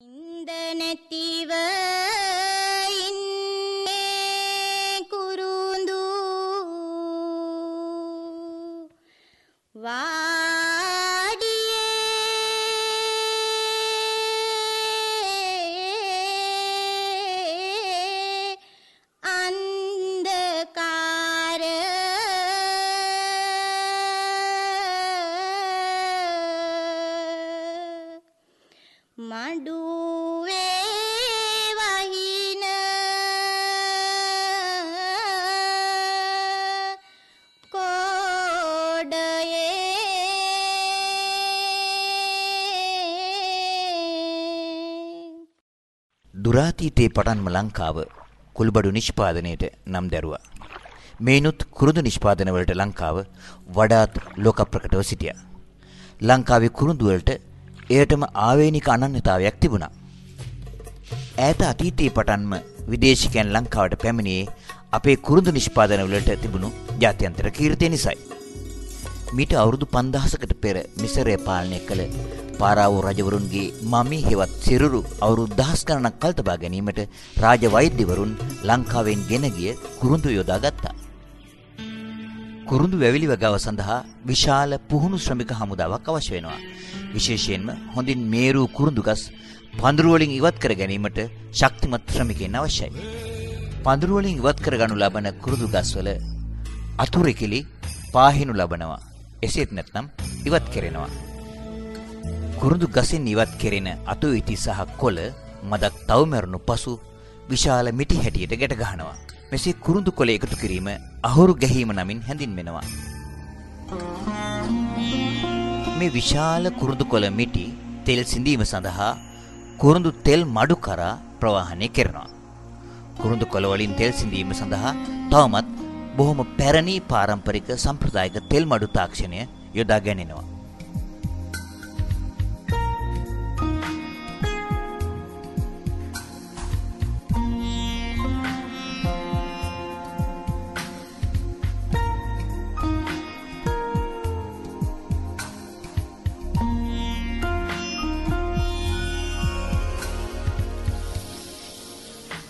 ඉන්දනැතිව ඉන්නේ කුරුඳු වාඩියේ අන්ධකාර මඩුවේ වහින කෝඩයේ දුරාතීතයේ පටන්ම ලංකාව කුළුබඩු නිෂ්පාදනයට නම් දැරුවා. මේනුත් කුරුඳු නිෂ්පාදන වලට ලංකාව වඩාත් ලෝක ප්‍රකටව සිටියා. ලංකාවේ කුරුඳු වලට එයටම ආවේනික අනන්‍යතාවයක් තිබුණා. ඈත අතීතයේ පටන්ම විදේශිකයන් ලංකාවට පැමිණියේ අපේ කුරුඳු නිෂ්පාදන වලට තිබුණු ජාත්‍යන්තර කීර්තිය නිසායි. මීට අවුරුදු 5000කට පෙර මිසරය පාලනය කළ පාරාවෝ රජවරුන්ගේ මමී හෙවත් සිරුරු අවුරුදු 1000 ගණනක් කල් තබා ගැනීමට රාජ වෛද්‍යවරුන් ලංකාවෙන් ගෙන ගිය කුරුඳු යොදා ගත්තා. කුරුඳු වැවිලි වගාව සඳහා විශාල පුහුණු ශ්‍රමික හමුදාවක් අවශ්‍ය වෙනවා. විශේෂයෙන්ම හොඳින් මේරු කුරුඳු ගස් පඳුරු වලින් ඉවත් කර ගැනීමට ශක්තිමත් ශ්‍රමිකයන් අවශ්‍යයි. පඳුරු වලින් ඉවත් කර ගනු ලබන කුරුඳු ගස්වල අතුරුකිලි පාහිනු ලබනවා. එසේත් නැත්නම් ඉවත් කෙරෙනවා. කුරුඳු ගසින් ඉවත් කෙරෙන අතු ඉති සහ කොළ මදක් තවමරුණු පසු විශාල මිටි හැටියට ගැට ගහනවා. මෙසේ කුරුඳු කොළ එකතු කිරීම අහුරු ගැහිම නමින් හැඳින්වෙනවා. මේ විශාල කුරුඳු කොළ මිටි තෙල් සිඳීම සඳහා කුරුඳු තෙල් මඩු කරා ප්‍රවාහනය කරනවා. කුරුඳු කොළ වලින් තෙල් සිඳීම සඳහා තවමත් බොහොම පැරණි පාරම්පරික සම්ප්‍රදායික තෙල් මඩු තාක්ෂණය යොදා ගැනෙනවා.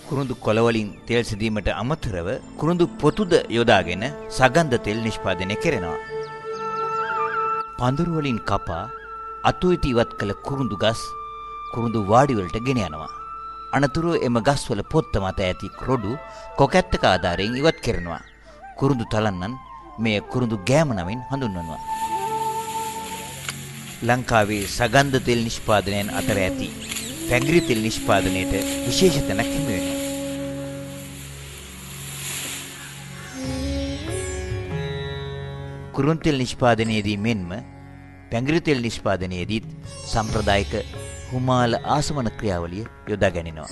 කුරුඳු කොළ වලින් තෙල් සිඳීමට අමතරව කුරුඳු පොතුද යොදාගෙන සගන්ධ තෙල් නිෂ්පාදනය කෙරෙනවා. පඳුරු වලින් කපා අතු ඉති ඉවත් කළ කුරුඳු ගස් කුරුඳු වාඩි වලට ගෙන යනවා. අනතුරුව එම ගස්වල පොත්ත මත ඇති රොඩු කොකැත්තක ආධාරයෙන් ඉවත් කෙරෙනවා. කුරුඳු තලන්නන් මෙය කුරුඳු ගෑම නමින් හඳුන්වනවා. ලංකාවේ සගන්ධ තෙල් නිෂ්පාදනයන් අතර ඇති පැංගිරි තෙල් නිෂ්පාදනයට විශේෂ තැනක් හිමි වෙනවා. කුරුඳු තෙල් නිෂ්පාදනයේදී මෙන්ම පැංගිරි තෙල් නිෂ්පාදනයේදීත් සම්ප්‍රදායික හුමාල ආසමන ක්‍රියාවලිය යොදා ගැනෙනවා.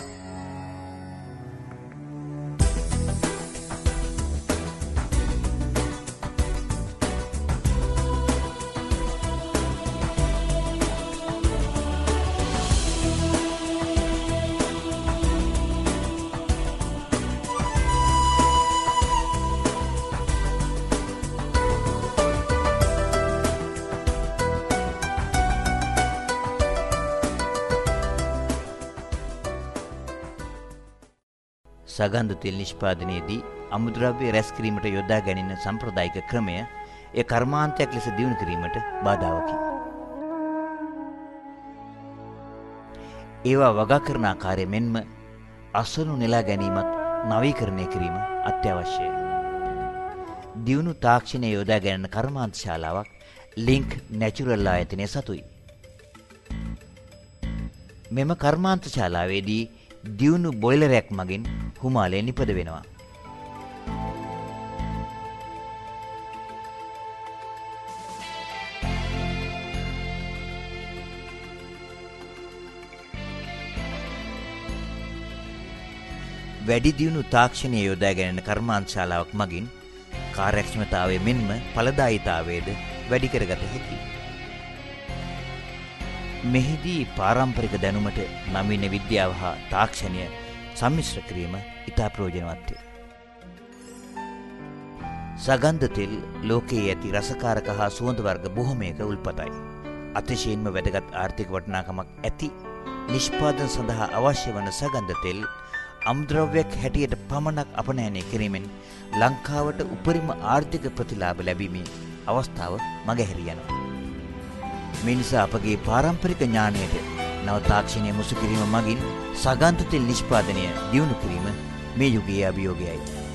සගන්ධ තෙල් නිෂ්පාදනයේදී අමුද්‍රව්‍ය රැස් කිරීමට යොදා ගැනෙන සම්ප්‍රදායික ක්‍රමය ඒ කර්මාන්තයක් ලෙස දියුණු කිරීමට බාධාවකි. ඒවා වගා කරන ආකාරය මෙන්ම අසනු නෙලා ගැනීමත් නවීකරණය කිරීම අත්‍යවශ්‍යයි. දියුණු තාක්ෂණය යොදා ගැනෙන කර්මාන්ත ශාලාවක් ලින්ක් නැචරල් ආයතනය සතුයි. මෙම කර්මාන්ත ශාලාවේදී දියුණු බොයිලරයක් මගින් හුමාලය නිපද වෙනවා. වැඩි දියුණු තාක්ෂණය යොදා ගැනෙන කර්මාන්ත ශාලාවක් මගින් කාර්යක්ෂමතාවය මෙන්ම ඵලදායීතාවයද වැඩි කරගත හැකියි. මෙහිදී පාරම්පරික දැනුමට නවීන විද්‍යාව හා තාක්ෂණය සම්මිශ්‍ර කිරීම ඉතා ප්‍රයෝජනවත්ය. සගන්ධ තෙල් ලෝකයේ ඇති රසකාරක හා සුවඳ වර්ග බොහොමයක උල්පතයි. අතිශයින්ම වැදගත් ආර්ථික වටිනාකමක් ඇති නිෂ්පාදන සඳහා අවශ්‍ය වන සගන්ධ තෙල් අමුද්‍රව්‍යයක් හැටියට පමණක් අපනයනය කිරීමෙන් ලංකාවට උපරිම ආර්ථික ප්‍රතිලාභ ලැබීමේ අවස්ථාව මගහැරී යනවා. මේ නිසා අපගේ පාරම්පරික ඥාණයට නව තාක්ෂණය මුසු කිරීම මගින් සගන්ධ තෙල් නිෂ්පාදනය දියුණු කිරීම මේ යුගයේ අභියෝගයයි.